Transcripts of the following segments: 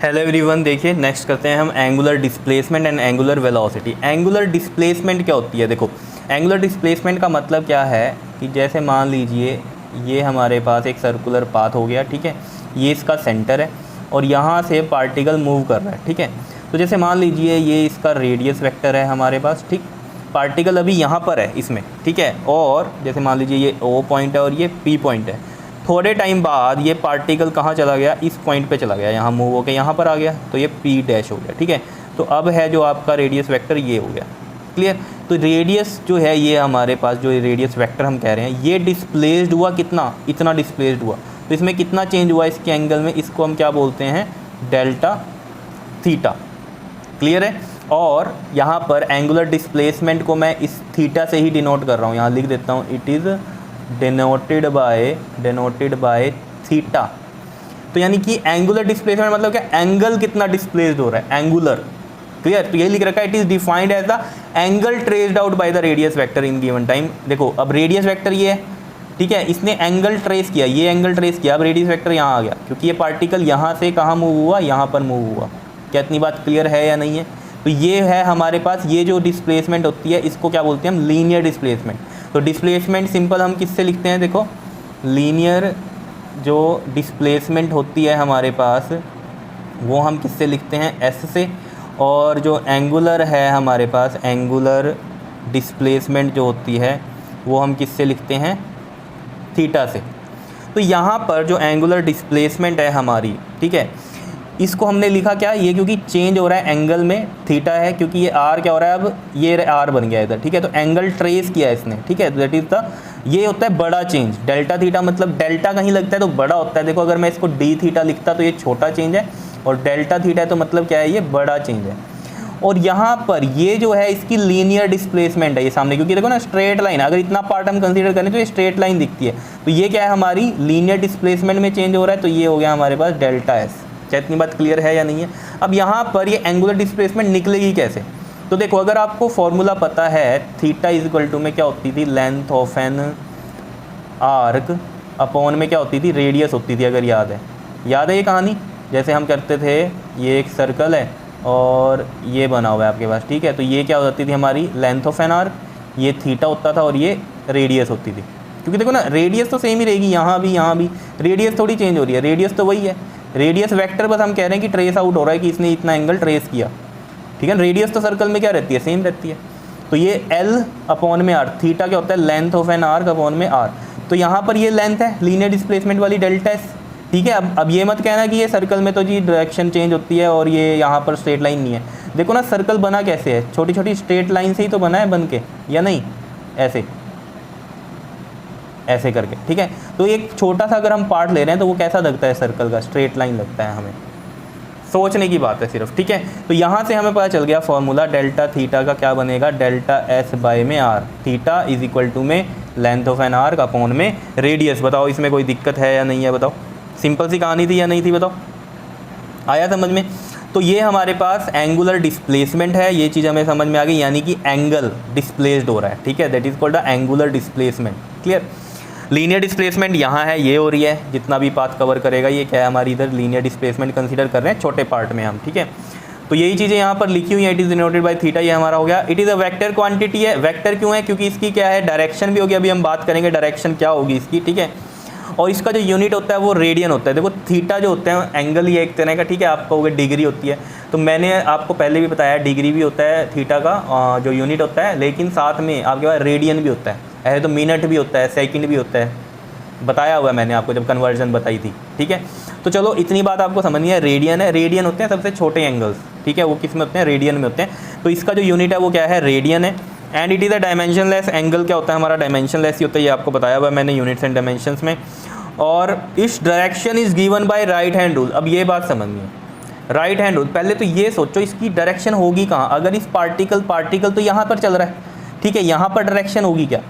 Hello everyone, देखिए next करते हैं हम angular displacement and angular velocity. Angular displacement क्या होती है? देखो, एंगुलर डिस्प्लेसमेंट का मतलब क्या है कि जैसे मान लीजिए ये हमारे पास एक सर्कुलर पाथ हो गया, ठीक है, ये इसका सेंटर है और यहाँ से पार्टिकल मूव कर रहा है, ठीक है। तो जैसे मान लीजिए ये इसका रेडियस वेक्टर है हमारे पास, ठीक, पार्टिकल अभी यहाँ पर है इसमें, ठीक है, और जैसे मान लीजिए ये O पॉइंट है और ये P पॉइंट है। थोड़े टाइम बाद ये पार्टिकल कहाँ चला गया? इस पॉइंट पे चला गया, यहाँ मूव होकर यहाँ पर आ गया, तो ये P डैश हो गया, ठीक है। तो अब है जो आपका रेडियस वेक्टर ये हो गया, क्लियर। तो रेडियस जो है ये हमारे पास जो रेडियस वेक्टर हम कह रहे हैं ये डिस्प्लेस्ड हुआ, कितना? इतना डिस्प्लेस्ड हुआ। तो इसमें कितना चेंज हुआ इसके एंगल में? इसको हम क्या बोलते हैं? डेल्टा थीटा, क्लियर है। और यहाँ पर एंगुलर डिस्प्लेसमेंट को मैं इस थीटा से ही डिनोट कर रहा हूँ, यहाँ लिख देता हूँ, it is denoted by theta. तो यानी कि एंगुलर डिस्प्लेसमेंट मतलब क्या? एंगल कितना डिस्प्लेस्ड हो रहा है, एंगुलर, क्लियर। तो यही लिख रखा है, it is defined as the angle traced out by the radius vector in given time. देखो अब रेडियस वेक्टर ये है, ठीक है, इसने एंगल ट्रेस किया, ये एंगल ट्रेस किया, अब रेडियस वेक्टर यहाँ आ गया क्योंकि ये पार्टिकल यहाँ से कहाँ मूव हुआ? यहाँ पर मूव हुआ। क्या इतनी बात क्लियर है या नहीं है? तो ये है हमारे पास, ये जो डिस्प्लेसमेंट होती है इसको क्या बोलते हैं हम? Linear displacement. तो डिस्प्लेसमेंट सिंपल हम किससे लिखते हैं? देखो, लीनियर जो डिस्प्लेसमेंट होती है हमारे पास वो हम किससे लिखते हैं? एस से। और जो एंगुलर है हमारे पास, एंगुलर डिस्प्लेसमेंट जो होती है वो हम किससे लिखते हैं? थीटा से। तो यहाँ पर जो एंगुलर डिस्प्लेसमेंट है हमारी, ठीक है, इसको हमने लिखा क्या? ये क्योंकि चेंज हो रहा है एंगल में, थीटा है, क्योंकि ये आर क्या हो रहा है, अब ये आर बन गया इधर, ठीक है। तो एंगल ट्रेस किया है इसने, ठीक है, दैट इज द, ये होता है बड़ा चेंज। डेल्टा थीटा मतलब डेल्टा कहीं लगता है तो बड़ा होता है। देखो अगर मैं इसको डी थीटा लिखता तो ये छोटा चेंज है, और डेल्टा थीटा है तो मतलब क्या है? ये बड़ा चेंज है। और यहाँ पर ये जो है इसकी लीनियर डिस्प्लेसमेंट है ये सामने, क्योंकि देखो ना स्ट्रेट लाइन, अगर इतना पार्ट हम कंसीडर करें तो ये स्ट्रेट लाइन दिखती है। तो ये क्या है? हमारी लीनियर डिस्प्लेसमेंट में चेंज हो रहा है, तो ये हो गया हमारे पास डेल्टा एस। क्या इतनी बात क्लियर है या नहीं है? अब यहाँ पर ये एंगुलर डिस्प्लेसमेंट निकलेगी कैसे? तो देखो अगर आपको फॉर्मूला पता है, थीटा इज इक्वल टू में क्या होती थी? Length of an arc upon में क्या होती थी? रेडियस होती थी, अगर याद है ये कहानी? जैसे हम करते थे, ये एक सर्कल है और ये बना हुआ है आपके पास, ठीक है, तो ये क्या हो जाती थी हमारी? लेंथ ऑफ एन आर्क, ये थीटा होता था और ये रेडियस होती थी। क्योंकि देखो ना रेडियस तो सेम ही रहेगी, यहाँ भी रेडियस थोड़ी चेंज हो रही है, रेडियस तो वही है। रेडियस वेक्टर बस हम कह रहे हैं कि ट्रेस आउट हो रहा है कि इसने इतना एंगल ट्रेस किया, ठीक है। रेडियस तो सर्कल में क्या रहती है? सेम रहती है। तो ये एल अपॉन में आर, थीटा क्या होता है? Length of an arc upon में आर। तो यहाँ पर ये लेंथ है लीनियर डिस्प्लेसमेंट वाली, डेल्टा एस, ठीक है। अब ये मत कहना कि ये सर्कल में तो जी डायरेक्शन चेंज होती है और ये यहाँ पर स्ट्रेट लाइन नहीं है। देखो ना सर्कल बना कैसे है? छोटी छोटी स्ट्रेट लाइन से ही तो बना है बन के, या नहीं? ऐसे करके, ठीक है। तो एक छोटा सा अगर हम पार्ट ले रहे हैं तो वो कैसा लगता है? सर्कल का स्ट्रेट लाइन लगता है हमें। सोचने की बात है सिर्फ, ठीक है। तो यहाँ से हमें पता चल गया फॉर्मूला, डेल्टा थीटा का क्या बनेगा? डेल्टा एस बाय में R, theta is equal to में length of an arc upon में रेडियस। बताओ इसमें कोई दिक्कत है या नहीं है? बताओ, सिंपल सी कहानी थी या नहीं थी? बताओ, आया समझ में? तो ये हमारे पास एंगुलर डिस्प्लेसमेंट है, ये चीज़ हमें समझ में आ गई, यानी कि एंगल डिस्प्लेस्ड हो रहा है, ठीक है, that is called the angular displacement, clear. Linear displacement यहाँ है, ये हो रही है, जितना भी पाथ कवर करेगा ये क्या है हमारी? इधर लीनियर डिस्प्लेसमेंट कंसीडर कर रहे हैं छोटे पार्ट में हम, ठीक है। तो यही चीज़ें यहाँ पर लिखी हुई है, it is denoted by theta, ये हमारा हो गया। It is a vector quantity है, वेक्टर क्यों है? क्योंकि इसकी क्या है? डायरेक्शन भी होगी, अभी हम बात करेंगे डायरेक्शन क्या होगी इसकी, ठीक है। और इसका जो यूनिट होता है वो रेडियन होता है। देखो थीटा जो होता है एंगल ही एक तरह का, ठीक है, आप कहोगे डिग्री होती है, तो मैंने आपको पहले भी बताया डिग्री भी होता है थीटा का जो यूनिट होता है, लेकिन साथ में आपके पास रेडियन भी होता है, ऐसे तो मिनट भी होता है, सेकंड भी होता है, बताया हुआ है मैंने आपको जब कन्वर्जन बताई थी, ठीक है। तो चलो इतनी बात आपको समझनी है, रेडियन है, रेडियन होते हैं सबसे छोटे एंगल्स, ठीक है, वो किस में होते हैं? रेडियन में होते हैं। तो इसका जो यूनिट है वो क्या है? रेडियन है। And it is a dimensionless, angle क्या होता है हमारा? डायमेंशनलेस ही होता है, ये आपको बताया हुआ है मैंने यूनिट्स एंड डायमेंशंस में। और इस direction is given by right hand rule. अब ये बात समझनी है, राइट हैंड रूल, पहले तो ये सोचो इसकी डायरेक्शन होगी कहाँ? अगर इस पार्टिकल तो यहाँ पर चल रहा है, ठीक है, यहाँ पर डायरेक्शन होगी क्या?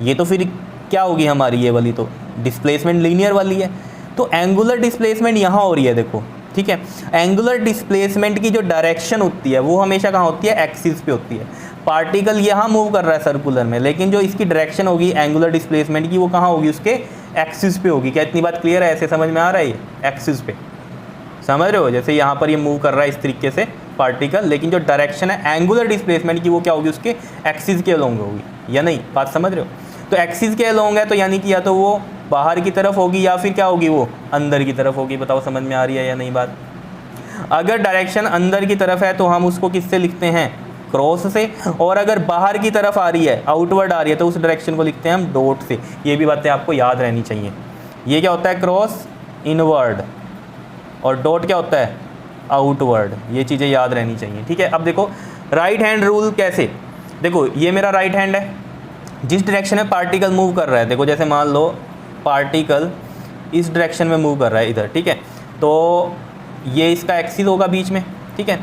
ये तो फिर क्या होगी हमारी? ये वाली तो डिस्प्लेसमेंट लीनियर वाली है, तो एंगुलर डिस्प्लेसमेंट यहाँ हो रही है, देखो, ठीक है। एंगुलर डिस्प्लेसमेंट की जो डायरेक्शन होती है वो हमेशा कहाँ होती है? एक्सिस पे होती है। पार्टिकल यहाँ मूव कर रहा है सर्कुलर में, लेकिन जो इसकी डायरेक्शन होगी एंगुलर डिस्प्लेसमेंट की वो कहाँ होगी? उसके एक्सिस पे होगी। क्या इतनी बात क्लियर है? ऐसे समझ में आ रहा है? ये एक्सिस पे समझ रहे हो, जैसे यहाँ पर ये मूव कर रहा है इस तरीके से पार्टिकल, लेकिन जो डायरेक्शन है एंगुलर डिस्प्लेसमेंट की वो क्या होगी, उसके एक्सिस के अलोंग होगी, या नहीं, बात समझ रहे हो। तो एक्सिस के अलोंग है तो यानी कि या तो वो बाहर की तरफ होगी या फिर क्या होगी, वो अंदर की तरफ होगी। बताओ समझ में आ रही है या नहीं बात। अगर डायरेक्शन अंदर की तरफ है तो हम उसको किससे लिखते हैं, क्रॉस से, और अगर बाहर की तरफ आ रही है, आउटवर्ड आ रही है, तो उस डायरेक्शन को लिखते हैं हम डॉट से। ये भी बातें आपको याद रहनी चाहिए। ये क्या होता है, क्रॉस इनवर्ड, और डॉट क्या होता है, आउटवर्ड। ये चीज़ें याद रहनी चाहिए, ठीक है। अब देखो राइट हैंड रूल कैसे, देखो ये मेरा राइट हैंड है, जिस डायरेक्शन में पार्टिकल मूव कर रहा है, देखो जैसे मान लो पार्टिकल इस डायरेक्शन में मूव कर रहा है इधर, ठीक है, तो ये इसका एक्सिस होगा बीच में, ठीक है।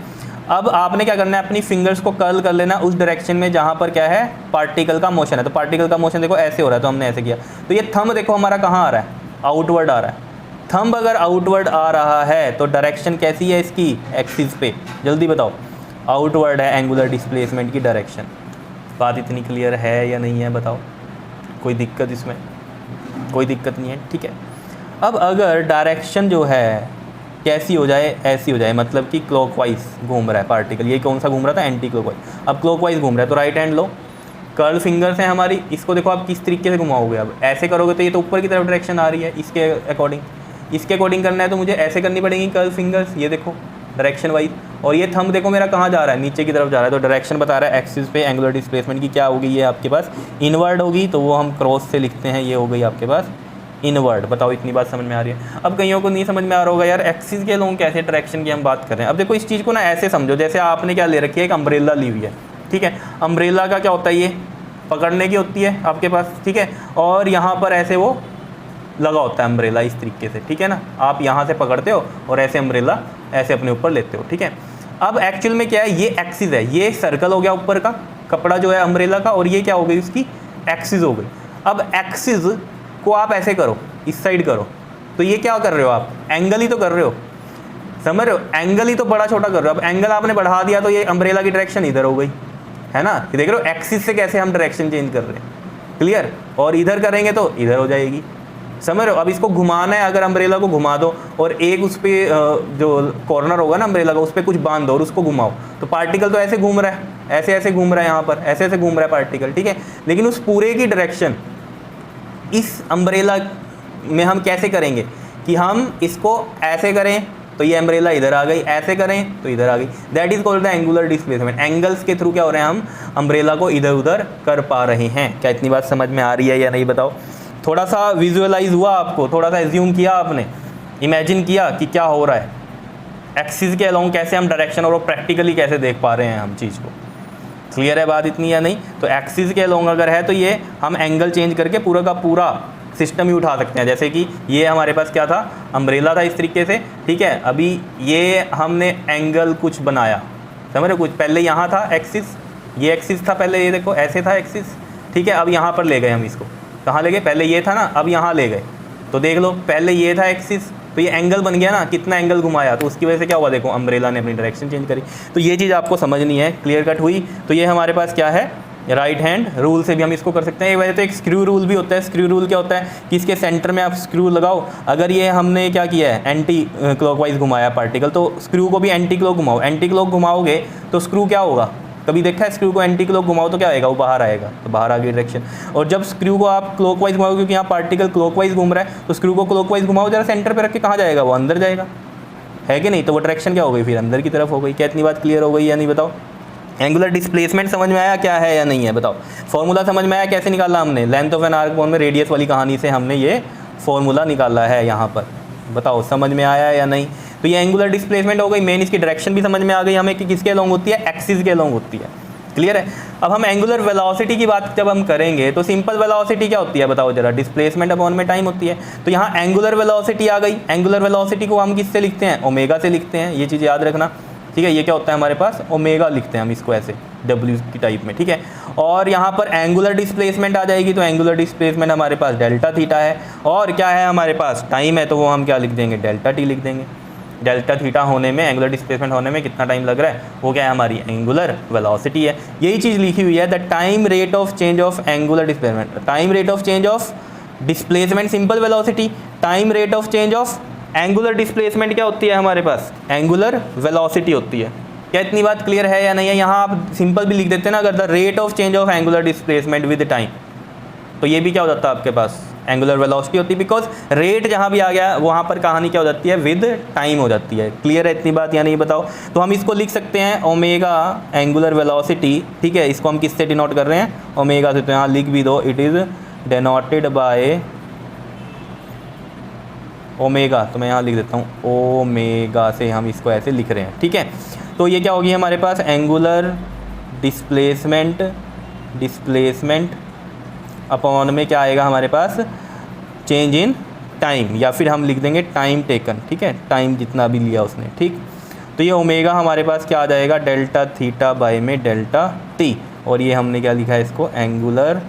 अब आपने क्या करना है, अपनी फिंगर्स को कर्ल कर लेना उस डायरेक्शन में जहाँ पर क्या है, पार्टिकल का मोशन है। तो पार्टिकल का मोशन देखो ऐसे हो रहा है, तो हमने ऐसे किया, तो ये थंब देखो हमारा कहाँ आ रहा है, आउटवर्ड आ रहा है। थंब अगर आउटवर्ड आ रहा है तो डायरेक्शन कैसी है इसकी, एक्सिस पे, जल्दी बताओ, आउटवर्ड है एंगुलर डिस्प्लेसमेंट की डायरेक्शन। बात इतनी क्लियर है या नहीं है, बताओ, कोई दिक्कत इसमें, कोई दिक्कत नहीं है, ठीक है। अब अगर डायरेक्शन जो है कैसी हो जाए, ऐसी हो जाए, मतलब कि क्लॉकवाइज घूम रहा है पार्टिकल, ये कौन सा घूम रहा था, एंटी क्लॉकवाइज, अब क्लॉकवाइज घूम रहा है, तो राइट हैंड लो, कर्ल फिंगर्स हैं हमारी, इसको देखो आप किस तरीके से घुमाओगे। अब ऐसे करोगे तो ये तो ऊपर की तरफ डायरेक्शन आ रही है, इसके अकॉर्डिंग करना है तो मुझे ऐसे करनी पड़ेगी कर्ल फिंगर्स, ये देखो डायरेक्शन वाइज, और ये थंब देखो मेरा कहाँ जा रहा है, नीचे की तरफ जा रहा है, तो डायरेक्शन बता रहा है एक्सिस पे एंगुलर डिस्प्लेसमेंट की क्या होगी, ये आपके पास इनवर्ड होगी, तो वो हम क्रॉस से लिखते हैं, ये हो गई आपके पास इनवर्ड। बताओ इतनी बात समझ में आ रही है। अब कईयों को नहीं समझ में आ रहा होगा, यार एक्सिस के लोग कैसे डायरेक्शन की हम बात कर रहे हैं। अब देखो इस चीज़ को ना ऐसे समझो, जैसे आपने क्या ले रखी है, एक अम्ब्रेला ली हुई है, ठीक है। अम्ब्रेला का क्या होता है, ये पकड़ने की होती है आपके पास, ठीक है, और यहाँ पर ऐसे वो लगा होता है अम्ब्रेला इस तरीके से, ठीक है ना। आप यहाँ से पकड़ते हो और ऐसे अम्ब्रेला ऐसे अपने ऊपर लेते हो, ठीक है। अब एक्चुअल में क्या है, ये एक्सिस है, ये सर्कल हो गया ऊपर का कपड़ा जो है अम्ब्रेला का, और ये क्या हो गई उसकी एक्सिस हो गई। अब एक्सिस को आप ऐसे करो, इस साइड करो, तो ये क्या कर रहे हो आप, एंगल ही तो कर रहे हो, समझ रहे हो, एंगल ही तो बड़ा छोटा कर रहे हो। अब एंगल आपने बढ़ा दिया तो ये अम्ब्रेला की डायरेक्शन इधर हो गई, है ना। ये देख रहे हो एक्सिस से कैसे हम डायरेक्शन चेंज कर रहे हैं, क्लियर। और इधर करेंगे तो इधर हो जाएगी, समझ रहे हो। अब इसको घुमाना है, अगर अम्ब्रेला को घुमा दो और एक उस पर जो कॉर्नर होगा ना अम्ब्रेला का, उस पर कुछ बांध दो और उसको घुमाओ, तो पार्टिकल तो ऐसे घूम रहा है, ऐसे ऐसे घूम रहा है, यहाँ पर ऐसे ऐसे घूम रहा है पार्टिकल, ठीक है। लेकिन उस पूरे की डायरेक्शन इस अम्ब्रेला में हम कैसे करेंगे कि हम इसको ऐसे करें तो ये अम्ब्रेला इधर आ गई, ऐसे करें तो इधर आ गई, that is called the angular displacement. Angles के थ्रू क्या हो रहे हैं, हम अम्ब्रेला को इधर उधर कर पा रहे हैं। क्या इतनी बात समझ में आ रही है या नहीं, बताओ। थोड़ा सा विजुअलाइज हुआ आपको, थोड़ा सा एज्यूम किया आपने, इमेजिन किया कि क्या हो रहा है, एक्सिस के अलोंग कैसे हम डायरेक्शन, और वो प्रैक्टिकली कैसे देख पा रहे हैं हम चीज़ को। क्लियर है बात इतनी या नहीं। तो एक्सिस के अलोंग अगर है तो ये हम एंगल चेंज करके पूरा का पूरा सिस्टम ही उठा सकते हैं। जैसे कि ये हमारे पास क्या था, अम्ब्रेला था इस तरीके से, ठीक है। अभी ये हमने एंगल कुछ बनाया, समझ रहे, कुछ पहले यहाँ था एक्सिस, ये एक्सिस था पहले, ये देखो ऐसे था एक्सिस, ठीक है। अब यहाँ पर ले गए हम इसको, कहाँ ले गए, पहले ये था ना, अब यहाँ ले गए, तो देख लो पहले ये था एक्सिस, तो ये एंगल बन गया ना, कितना एंगल घुमाया, तो उसकी वजह से क्या हुआ, देखो अम्ब्रेला ने अपनी डायरेक्शन चेंज करी। तो ये चीज़ आपको समझनी है, क्लियर कट हुई। तो ये हमारे पास क्या है, राइट हैंड रूल से भी हम इसको कर सकते हैं। एक वजह तो एक स्क्रू रूल भी होता है। स्क्रू रूल क्या होता है कि इसके सेंटर में आप स्क्रू लगाओ, अगर ये हमने क्या किया है, एंटी क्लॉकवाइज घुमाया पार्टिकल, तो स्क्रू को भी एंटी क्लॉक घुमाओ। एंटी क्लॉक घुमाओगे तो स्क्रू क्या होगा, कभी देखा है स्क्रू को एंटी क्लॉक घुमाओ तो क्या आएगा, वो बाहर आएगा, तो बाहर आ गई डायरेक्शन। और जब स्क्रू को आप क्लॉकवाइज घुमाओगे, क्योंकि यहाँ पार्टिकल क्लॉकवाइज घूम रहा है, तो स्क्रू को क्लॉकवाइज घुमाओ जरा, सेंटर पे रख के कहाँ जाएगा, वो अंदर जाएगा, है कि नहीं। तो वो डायरेक्शन क्या हो गई, फिर अंदर की तरफ हो गई। क्या इतनी बात क्लियर हो गई या नहीं, बताओ। एंगुलर डिस्प्लेसमेंट समझ में आया क्या है या नहीं है, बताओ। फॉर्मूला समझ में आया कैसे निकाला हमने, length of an arc bone में रेडियस वाली कहानी से हमने ये फॉर्मूला निकाला है यहाँ पर, बताओ समझ में आया या नहीं। तो ये एंगुलर डिस्प्लेसमेंट हो गई, मेन इसकी डायरेक्शन भी समझ में आ गई हमें कि किसके अलोंग होती है, एक्सिस के अलोंग होती है, क्लियर है। अब हम एंगुलर वेलोसिटी की बात जब हम करेंगे तो सिंपल वेलोसिटी क्या होती है, बताओ जरा, डिस्प्लेसमेंट अपॉन में टाइम होती है। तो यहाँ एंगुलर वेलोसिटी आ गई, एंगुलर वेलोसिटी को हम किससे लिखते हैं, ओमेगा से लिखते हैं, ये चीज़ याद रखना, ठीक है। ये क्या होता है हमारे पास, ओमेगा लिखते हैं हम इसको ऐसे डब्ल्यू की टाइप में, ठीक है। और यहाँ पर एंगुलर डिस्प्लेसमेंट आ जाएगी, तो एंगुलर डिस्प्लेसमेंट हमारे पास डेल्टा थीटा है, और क्या है हमारे पास, टाइम है, तो वो हम क्या लिख देंगे, डेल्टा टी लिख देंगे। डेल्टा थीटा होने में, एंगुलर डिस्प्लेसमेंट होने में कितना टाइम लग रहा है, वो क्या है, हमारी एंगुलर वेलोसिटी है। यही चीज़ लिखी हुई है, the time rate of change of angular displacement, time rate of change of displacement simple velocity, time rate of change of angular displacement क्या होती है हमारे पास, एंगुलर वेलोसिटी होती है। क्या इतनी बात क्लियर है या नहीं है? यहाँ आप सिंपल भी लिख देते हैं ना, अगर the rate of change of angular displacement with time, तो ये भी क्या हो जाता है आपके पास, एंगुलर वेलोसिटी होती है, बिकॉज रेट जहाँ भी आ गया वहाँ पर कहानी क्या हो जाती है, विद टाइम हो जाती है। क्लियर है इतनी बात या नहीं बताओ? तो हम इसको लिख सकते हैं ओमेगा एंगुलर वेलोसिटी, ठीक है, इसको हम किससे डिनोट कर रहे हैं, ओमेगा से। तो यहाँ लिख भी दो, it is denoted by omega, तो मैं यहाँ लिख देता हूँ ओमेगा से हम इसको ऐसे लिख रहे हैं, ठीक है। तो ये क्या होगी हमारे पास, एंगुलर डिस्प्लेसमेंट अपॉन में क्या आएगा हमारे पास, चेंज इन टाइम, या फिर हम लिख देंगे टाइम टेकन, ठीक है, टाइम जितना भी लिया उसने, ठीक। तो ये ओमेगा हमारे पास क्या आ जाएगा, डेल्टा थीटा बाय में डेल्टा टी, और ये हमने क्या लिखा है इसको, एंगुलर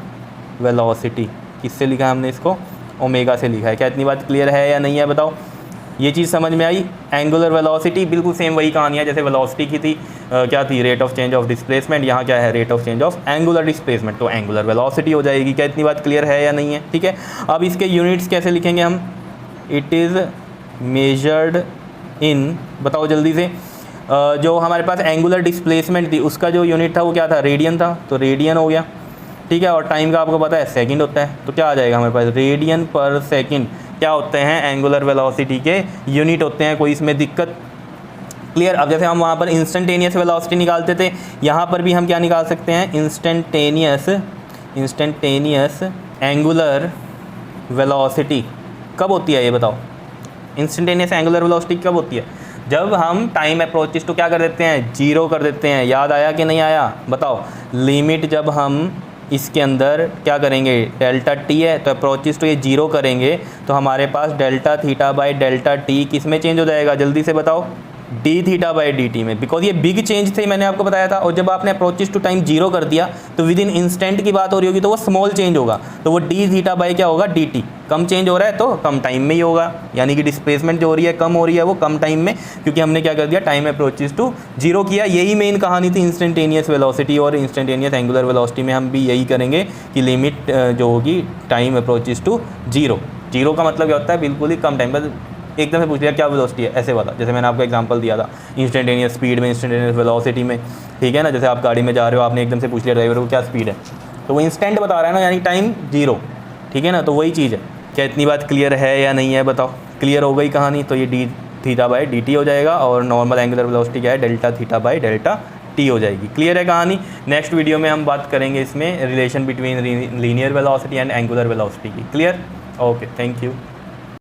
वेलोसिटी। किससे लिखा है हमने इसको, ओमेगा से लिखा है। क्या इतनी बात क्लियर है या नहीं है बताओ? ये चीज़ समझ में आई? एंगुलर वेलोसिटी बिल्कुल सेम वही कहानी है जैसे वेलोसिटी की थी, क्या थी, rate of change of displacement, यहाँ क्या है, rate of change of angular displacement, तो एंगुलर वेलोसिटी हो जाएगी। क्या इतनी बात क्लियर है या नहीं है? ठीक है, अब इसके यूनिट्स कैसे लिखेंगे हम, इट इज़ मेजर्ड इन, बताओ जल्दी से, जो हमारे पास एंगुलर डिस्प्लेसमेंट थी उसका जो यूनिट था वो क्या था, रेडियन था, तो रेडियन हो गया, ठीक है, और टाइम का आपको पता है सेकंड होता है, तो क्या आ जाएगा हमारे पास, रेडियन पर सेकंड क्या होते हैं, एंगुलर वेलोसिटी के यूनिट होते हैं। कोई इसमें दिक्कत? क्लियर। अब जैसे हम वहाँ पर इंस्टेंटेनियस वेलोसिटी निकालते थे, यहाँ पर भी हम क्या निकाल सकते हैं, इंस्टेंटेनियस एंगुलर वेलोसिटी कब होती है ये बताओ, इंस्टेंटेनियस एंगुलर वेलोसिटी कब होती है, जब हम टाइम अप्रोचेस तो क्या कर देते हैं, जीरो कर देते हैं। याद आया कि नहीं आया बताओ? लिमिट जब हम इसके अंदर क्या करेंगे, डेल्टा टी है तो अप्रोचेस तो ये जीरो करेंगे, तो हमारे पास delta theta by delta T किस में चेंज हो जाएगा, जल्दी से बताओ, D theta by D T में, बिकॉज ये बिग चेंज थे मैंने आपको बताया था। और जब आपने अप्रोचेस टू टाइम जीरो कर दिया तो विद इन इंस्टेंट की बात हो रही होगी तो वो स्मॉल चेंज होगा, तो वो डी थीटा बाई क्या होगा, डी टी। कम चेंज हो रहा है तो कम टाइम में ही होगा, यानी कि डिस्प्लेसमेंट जो हो रही है कम हो रही है वो कम टाइम में, क्योंकि हमने क्या कर दिया, टाइम अप्रोचेस टू जीरो किया। यही मेन कहानी थी इंस्टेंटेनियस वेलोसिटी और इंस्टेंटेनियस एंगुलर वेलोसिटी में हम भी यही करेंगे कि लिमिट जो होगी time approaches to zero. Zero का मतलब क्या होता है, बिल्कुल ही कम टाइम, बस एकदम से पूछ लिया क्या वेलोसिटी है, ऐसे वाला, जैसे मैंने आपको एग्जांपल दिया था इंस्टेंटेनियस स्पीड में, इंस्टेंटेनियस वेलोसिटी में, ठीक है ना। जैसे आप गाड़ी में जा रहे हो, आपने एकदम से पूछ लिया ड्राइवर को क्या स्पीड है, तो वो इंस्टेंट बता रहा है ना, यानी टाइम जीरो, ठीक है ना। तो वही चीज़ है। क्या इतनी बात क्लियर है या नहीं है बताओ? क्लियर हो गई कहानी? तो ये D theta by D T हो जाएगा और नॉर्मल एंगुलर वेलोसिटी क्या है, delta theta by delta T हो जाएगी। क्लियर है कहानी? नेक्स्ट वीडियो में हम बात करेंगे इसमें relation between linear velocity and angular velocity की। क्लियर? Okay, thank you.